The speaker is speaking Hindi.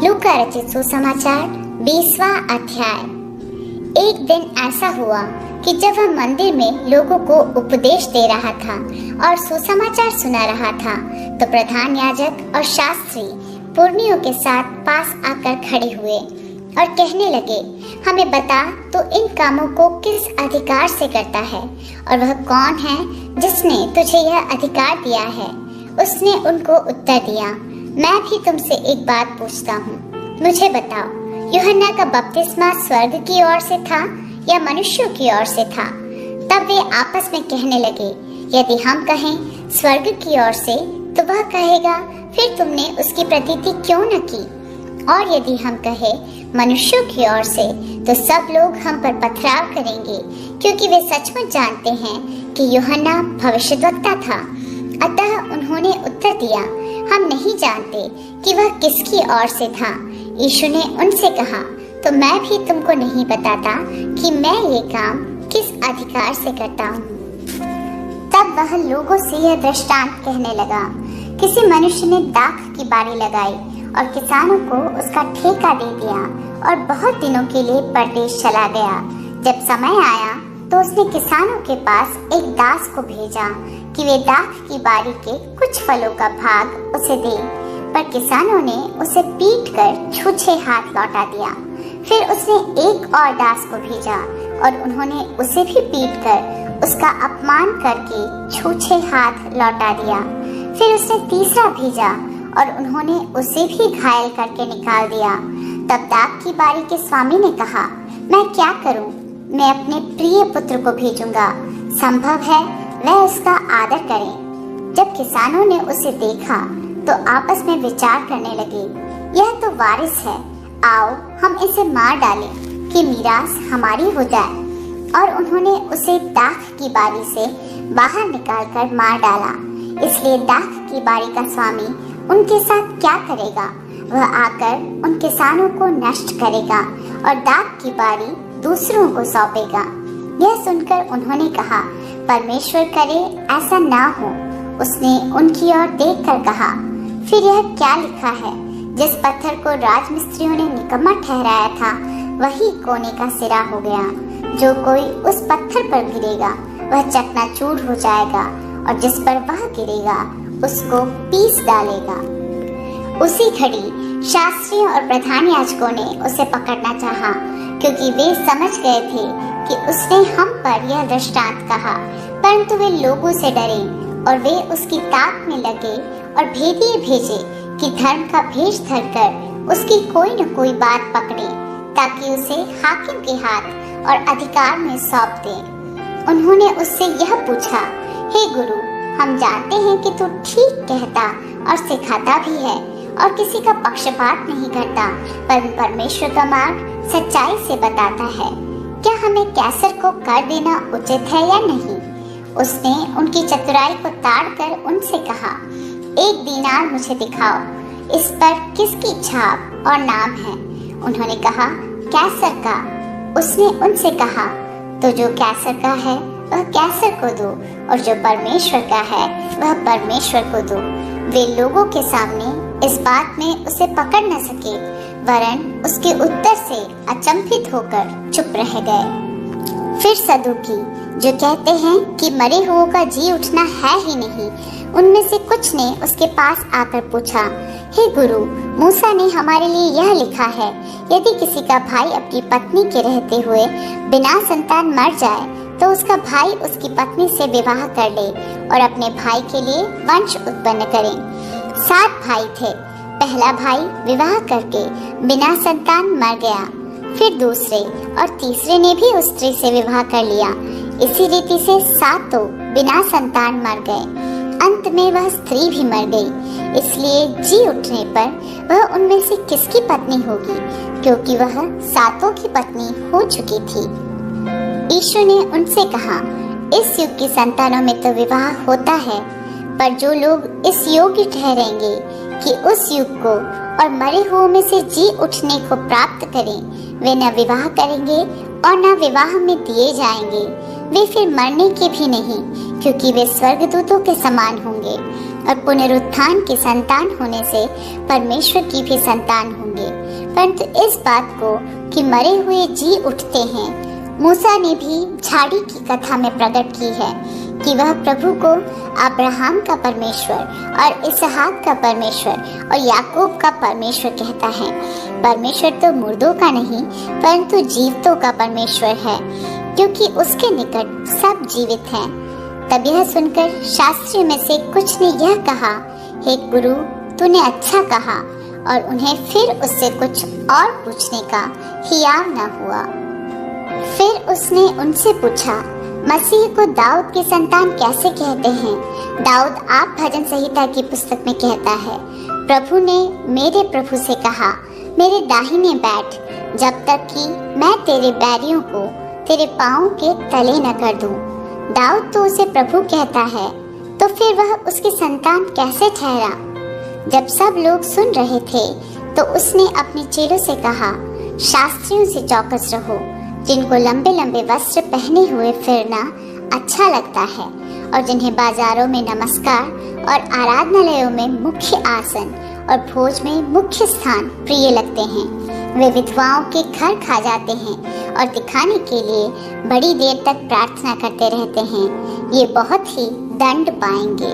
लूका रचित सुसमाचार 20वां अध्याय। एक दिन ऐसा हुआ कि जब वह मंदिर में लोगों को उपदेश दे रहा था और सुसमाचार सुना रहा था, तो प्रधान याजक और शास्त्री पुरनियों के साथ पास आकर खड़े हुए और कहने लगे, हमें बता, तो इन कामों को किस अधिकार से करता है और वह कौन है जिसने तुझे यह अधिकार दिया है? उसने उनको उत्तर दिया, मैं भी तुमसे एक बात पूछता हूँ, मुझे बताओ, यूहन्ना का बपतिस्मा स्वर्ग की ओर से था या मनुष्यों की ओर से था? तब वे आपस में कहने लगे, यदि हम कहें स्वर्ग की ओर से, तो वह कहेगा, फिर तुमने उसकी प्रतीति क्यों न की? और यदि हम कहें मनुष्यों की ओर से, तो सब लोग हम पर पथराव करेंगे, क्योंकि वे सचमुच जानते हैं कि यूहन्ना भविष्यद्वक्ता था। अतः उन्होंने उत्तर दिया, हम नहीं जानते कि वह किसकी ओर से था। यीशु ने उनसे कहा, तो मैं भी तुमको नहीं बताता कि मैं ये काम किस अधिकार से करता हूँ। तब वह लोगों से यह दृष्टांत कहने लगा, किसी मनुष्य ने दाख की बारी लगाई और किसानों को उसका ठेका दे दिया और बहुत दिनों के लिए परदेश चला गया। जब समय आया तो उसने किसानों के पास एक दास को भेजा कि वे दाख की बारी के कुछ फलों का भाग उसे दे, पर किसानों ने उसे पीटकर छूछे हाथ लौटा दिया। फिर उसने एक और दास को भेजा और उन्होंने उसे भी पीटकर उसका अपमान करके छूछे हाथ लौटा दिया। फिर उसने तीसरा भेजा और उन्होंने उसे भी घायल करके निकाल दिया। तब दाख की बारी के स्वामी ने कहा, मैं क्या करूं? मैं अपने प्रिय पुत्र को भेजूंगा, संभव है वह उसका आदर करें। जब किसानों ने उसे देखा तो आपस में विचार करने लगे, यह तो वारिस है, आओ हम इसे मार डालें कि मीरास हमारी हो जाए। और उन्होंने उसे दाख की बारी से बाहर निकालकर मार डाला। इसलिए दाख की बारी का स्वामी उनके साथ क्या करेगा? वह आकर उन किसानों को नष्ट करेगा और दाख की बारी दूसरों को सौंपेगा। यह सुनकर उन्होंने कहा, परमेश्वर करे ऐसा ना हो। उसने उनकी ओर देखकर कहा, फिर यह क्या लिखा है? जिस पत्थर को राजमिस्त्रियों ने निकम्मा ठहराया था, वही कोने का सिरा हो गया। जो कोई उस पत्थर पर गिरेगा वह चकनाचूर हो जाएगा, और जिस पर वह गिरेगा उसको पीस डालेगा। उसी घड़ी शास्त्रियों और प्रधान याजकों ने उसे पकड़ना चाहा, क्योंकि वे समझ गए थे कि उसने हम पर यह दृष्टांत कहा। परंतु वे लोगों से डरे और वे उसकी ताक में लगे और भेदिए भेजे कि धर्म का भेष धरकर उसकी कोई न कोई बात पकड़े, ताकि उसे हाकिम के हाथ और अधिकार में सौंप दें। उन्होंने उससे यह पूछा, हे गुरु, हम जानते हैं कि तू ठीक कहता और सिखाता भी है और किसी का पक्षपात नहीं करता, पर परमेश्वर का मार्ग सच्चाई से बताता है। क्या हमें कैसर को कर देना उचित है या नहीं? उसने उनकी चतुराई को ताड़कर उनसे कहा, एक दीनार मुझे दिखाओ, इस पर किसकी छाप और नाम है? उन्होंने कहा, कैसर का। उसने उनसे कहा, तो जो कैसर का है वह कैसर को दो, और जो परमेश्वर का है वह परमेश्वर को दो। वे लोगों के सामने इस बात में उसे पकड़ न सके, वरन उसके उत्तर से अचंभित होकर चुप रह गए। फिर सदूकी, जो कहते हैं कि मरे हुओं का जी उठना है ही नहीं, उनमें से कुछ ने उसके पास आकर पूछा, हे गुरु, मूसा ने हमारे लिए यह लिखा है, यदि किसी का भाई अपनी पत्नी के रहते हुए बिना संतान मर जाए, तो उसका भाई उसकी पत्नी से विवाह कर ले और अपने भाई के लिए वंश उत्पन्न करे। 7 भाई थे। पहला भाई विवाह करके बिना संतान मर गया, फिर दूसरे और तीसरे ने भी उस स्त्री से विवाह कर लिया। इसी रीति से 7 बिना संतान मर गए। अंत में वह स्त्री भी मर गई। इसलिए जी उठने पर वह उनमें से किसकी पत्नी होगी, क्योंकि वह 7 की पत्नी हो चुकी थी। यीशु ने उनसे कहा, इस युग की संतानों में तो विवाह होता है, पर जो लोग इस योग्य ठहरेंगे कि उस युग को और मरे हुओं में से जी उठने को प्राप्त करें, वे न विवाह करेंगे और न विवाह में दिए जाएंगे। वे फिर मरने के भी नहीं, क्योंकि वे स्वर्गदूतों के समान होंगे। और पुनरुत्थान की संतान होने से परमेश्वर की भी संतान होंगे। परंतु इस बात को कि मरे हुए जी उठते हैं, मूसा ने भी झाड़ी की कथा में प्रकट की है कि वह प्रभु को अब्राहम का परमेश्वर और इसहाक का परमेश्वर और याकूब का परमेश्वर कहता है। परमेश्वर तो मुर्दों का नहीं परंतु जीवितों का परमेश्वर है, क्योंकि उसके निकट सब जीवित हैं। तब यह सुनकर शास्त्रियों में से कुछ ने यह कहा, हे गुरु, तूने अच्छा कहा, और उन्हें फिर उससे कुछ और पूछने का हियाव न हुआ। फिर उसने उनसे पूछा, मसीह को दाऊद की संतान कैसे कहते हैं? दाऊद आप भजन संहिता की पुस्तक में कहता है, प्रभु ने मेरे प्रभु से कहा, मेरे दाहिने बैठ, जब तक कि मैं तेरे बैरियों को तेरे पाँव के तले न कर दूं। दाऊद तो उसे प्रभु कहता है, तो फिर वह उसकी संतान कैसे ठहरा? जब सब लोग सुन रहे थे तो उसने अपने चेलों से कहा, शास्त्रियों से चौकस रहो, जिनको लंबे लंबे वस्त्र पहने हुए फिरना अच्छा लगता है और जिन्हें बाजारों में नमस्कार और आराधनालयों में मुख्य आसन और भोज में मुख्य स्थान प्रिय लगते हैं। वे विधवाओं के घर खा जाते हैं और दिखाने के लिए बड़ी देर तक प्रार्थना करते रहते हैं। ये बहुत ही दंड पाएंगे।